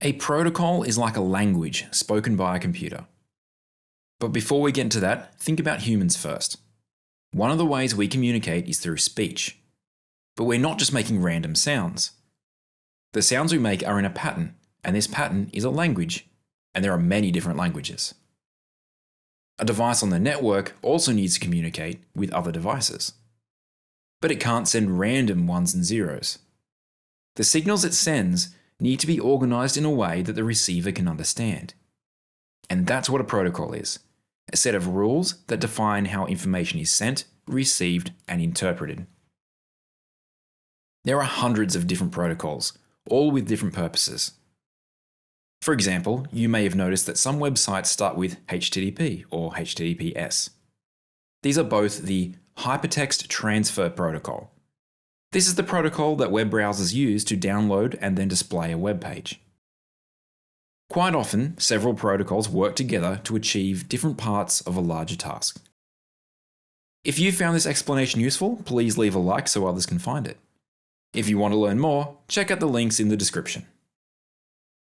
A protocol is like a language spoken by a computer. But before we get into that, think about humans first. One of the ways we communicate is through speech. But we're not just making random sounds. The sounds we make are in a pattern, and this pattern is a language, and there are many different languages. A device on the network also needs to communicate with other devices. But it can't send random ones and zeros. The signals it sends need to be organized in a way that the receiver can understand. And that's what a protocol is, a set of rules that define how information is sent, received, and interpreted. There are hundreds of different protocols, all with different purposes. For example, you may have noticed that some websites start with HTTP or HTTPS. These are both the Hypertext Transfer Protocol. This is the protocol that web browsers use to download and then display a web page. Quite often, several protocols work together to achieve different parts of a larger task. If you found this explanation useful, please leave a like so others can find it. If you want to learn more, check out the links in the description.